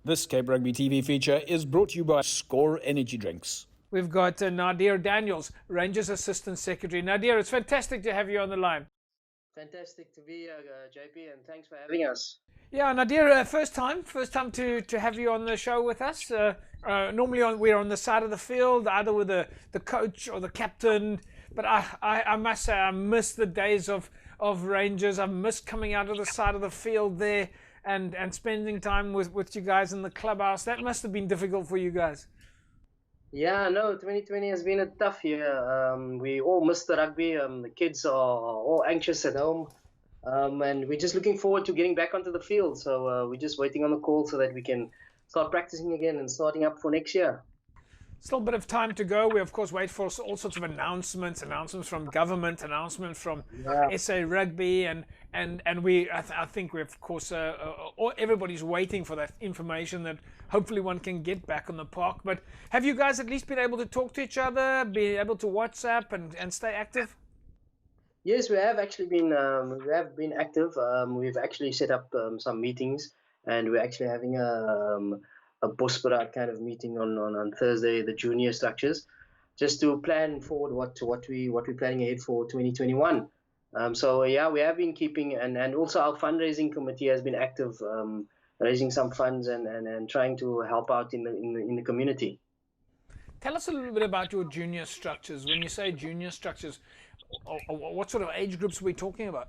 This Cape Rugby TV feature is brought to you by Score Energy Drinks. We've got Naadier Daniels, Rangers Assistant Secretary. Naadier, it's fantastic to have you on the line. Fantastic to be here, JP, and thanks for having us. Yeah, Naadier, first time to have you on the show with us. Normally we're on the side of the field, either with the coach or the captain. But I must say I miss the days of Rangers. I miss coming out of the side of the field there and spending time with you guys in the clubhouse. That must have been difficult for you guys. Yeah, no, 2020 has been a tough year. We all miss the rugby. The kids are all anxious at home. And we're just looking forward to getting back onto the field. So we're just waiting on the call so that we can start practicing again and starting up for next year. Still a bit of time to go. We, of course, wait for all sorts of announcements from government, announcements from SA Rugby, and I think we, of course, everybody's waiting for that information that hopefully one can get back on the park. But have you guys at least been able to talk to each other, be able to WhatsApp and stay active? Yes, we have actually been active. We've actually set up some meetings, and we're actually having a Bospera kind of meeting on Thursday, the junior structures, just to plan forward what we're planning ahead for 2021. So yeah, we have been keeping, and also our fundraising committee has been active, raising some funds and trying to help out in the community. Tell us a little bit about your junior structures. When you say junior structures, what sort of age groups are we talking about?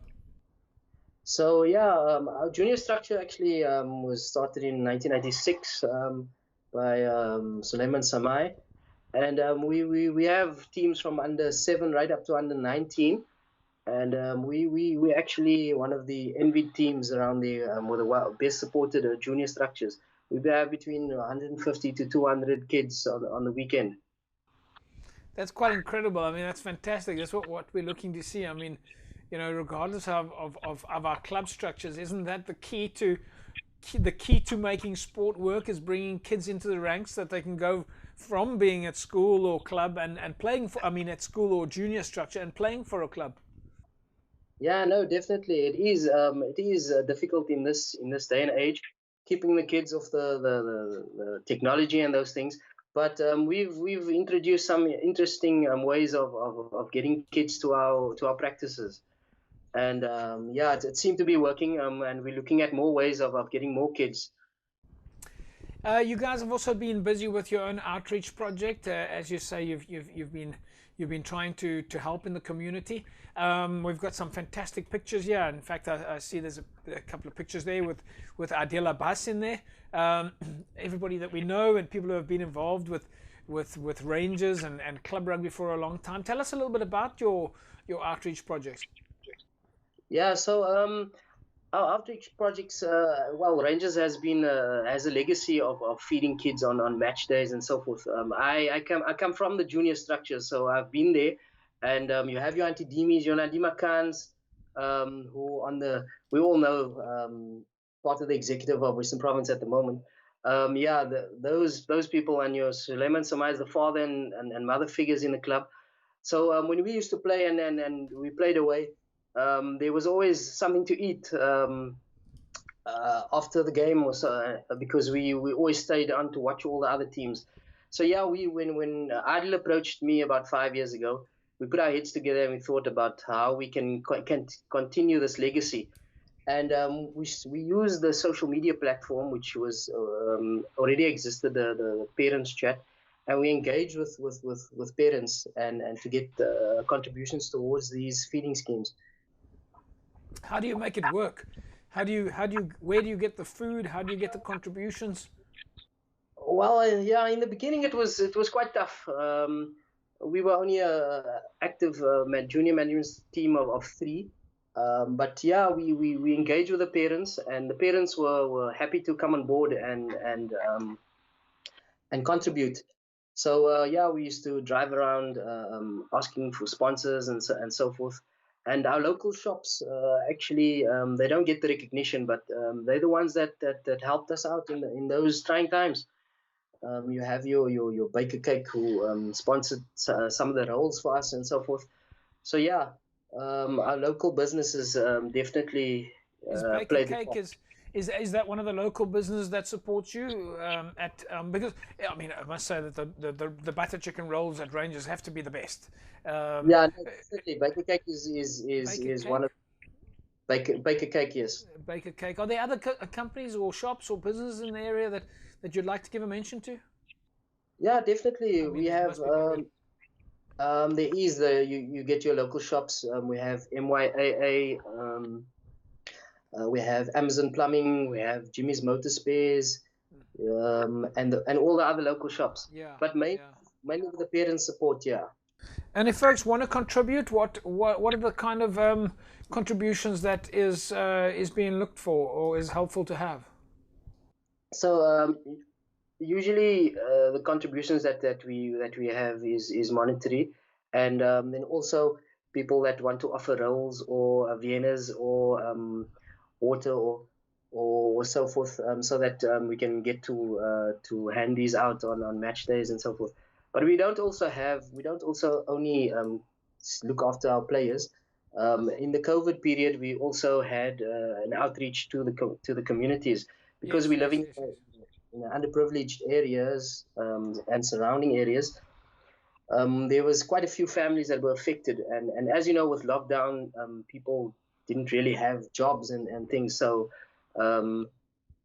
So yeah, our junior structure actually was started in 1996 by Suleiman Samai, and we have teams from under 7 right up to under 19, and we actually one of the envied teams around the with the best supported junior structures. We have between 150 to 200 kids on the weekend. That's quite incredible. I mean, that's fantastic. That's what we're looking to see. I mean, you know, regardless of our club structures, isn't that the key to making sport work, is bringing kids into the ranks that they can go from being at school or club and playing for, at school or junior structure and playing for a club? Yeah, no, definitely. It is difficult in this day and age, keeping the kids off the technology and those things. But we've introduced some interesting ways of getting kids to our practices. And yeah, it seemed to be working, and we're looking at more ways of getting more kids. You guys have also been busy with your own outreach project, as you say. You've been trying to help in the community. We've got some fantastic pictures here. In fact, I see there's a couple of pictures there with Adil Abbas in there. Everybody that we know and people who have been involved with Rangers and club rugby for a long time. Tell us a little bit about your outreach projects. Yeah, so our outreach projects, well, Rangers has a legacy of feeding kids on match days and so forth. I come from the junior structure, so I've been there, and you have your Auntie Dimis, your Nadima Khans, who we all know, part of the executive of Western Province at the moment. Yeah, those people, and your Suleiman Samai is the father and mother figures in the club. So when we used to play and we played away, there was always something to eat after the game, or so, because we always stayed on to watch all the other teams. So yeah, when Adil approached me about 5 years ago, we put our heads together and we thought about how we can continue this legacy. And we used the social media platform, which was already existed, the parents chat, and we engaged with parents and to get contributions towards these feeding schemes. How do you make it work? Where do you get the food? How do you get the contributions? Well, yeah, in the beginning it was quite tough. We were only an active junior management team of 3. But yeah, we engaged with the parents, and the parents were happy to come on board and contribute. So yeah, we used to drive around asking for sponsors and so forth. And our local shops, actually, they don't get the recognition, but they're the ones that helped us out in those trying times. You have your Baker Cake, who sponsored some of the roles for us and so forth. So yeah, our local businesses definitely Baker Cake Is that one of the local businesses that supports you because I mean I must say that the butter chicken rolls at Rangers have to be the best. Yeah, no, definitely. Baker cake Baker is cake? one of baker cake. Yes. Baker cake. Are there other companies or shops or businesses in the area that you'd like to give a mention to? Yeah, definitely. I mean, We there have must be plenty. there is you get your local shops. We have MYAA. We have Amazon Plumbing. We have Jimmy's Motor Spares. And all the other local shops. Yeah, But yeah. mainly with the parents' support. Yeah. And if folks want to contribute, what are the kind of contributions that is being looked for or is helpful to have? So usually the contributions that we have is monetary, and then also people that want to offer rolls or Viennas or water or so forth, so that we can get to hand these out on match days and so forth. But we don't also only look after our players. In the COVID period, we also had an outreach to the communities because Yes, we're yes, living yes, yes. in underprivileged areas and surrounding areas. There was quite a few families that were affected, and as you know, with lockdown, people didn't really have jobs and things, so um,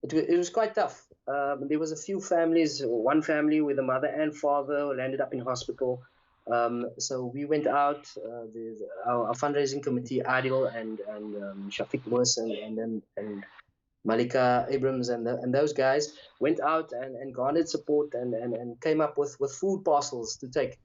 it was quite tough. There was a few families, one family with a mother and father landed up in hospital. So we went out, our fundraising committee, Adil and Shafiq Mus and Malika Abrams and those guys went out and garnered support and came up with food parcels to take.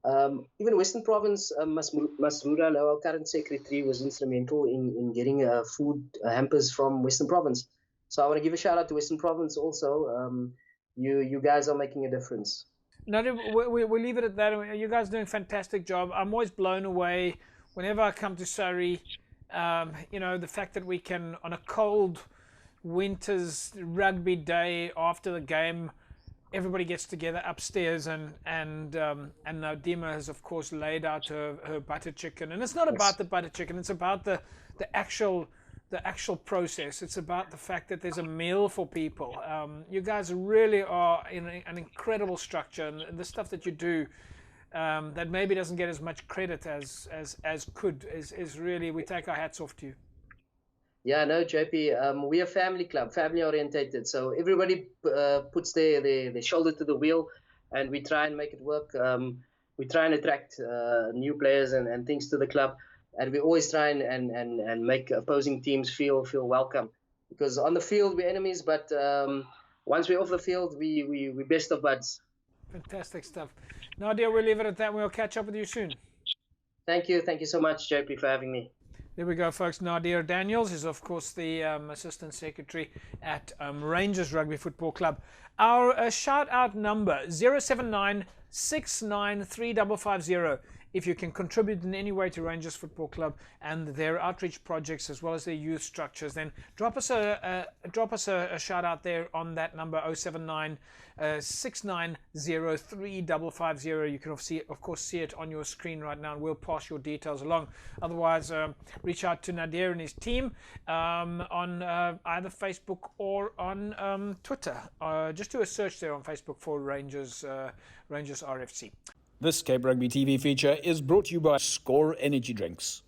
Even Western Province, Masrura, our current secretary, was instrumental in getting food hampers from Western Province. So I want to give a shout out to Western Province also. You guys are making a difference. No, we'll leave it at that. You guys are doing a fantastic job. I'm always blown away whenever I come to Surrey. The fact that we can, on a cold winter's rugby day after the game, everybody gets together upstairs and Naadima has of course laid out her butter chicken, and it's not about the butter chicken, it's about the actual process. It's about the fact that there's a meal for people. You guys really are in an incredible structure, and the stuff that you do that maybe doesn't get as much credit as could is really, we take our hats off to you. Yeah, no, JP, we're a family club, family orientated. So everybody puts their shoulder to the wheel, and we try and make it work. We try and attract new players and things to the club, and we always try and make opposing teams feel welcome. Because on the field we're enemies, but once we're off the field, we best of buds. Fantastic stuff. Naadier, we'll leave it at that. We'll catch up with you soon. Thank you so much, JP, for having me. There we go, folks. Naadier Daniels is, of course, the Assistant Secretary at Rangers Rugby Football Club. Our shout-out number, 079 693 if you can contribute in any way to Rangers Football Club and their outreach projects as well as their youth structures, then drop us a shout out there on that number, 079 6903550. You can of course see it on your screen right now, and we'll pass your details along. Otherwise, reach out to Naadier and his team on either Facebook or on Twitter. Just do a search there on Facebook for Rangers RFC. This Cape Rugby TV feature is brought to you by Score Energy Drinks.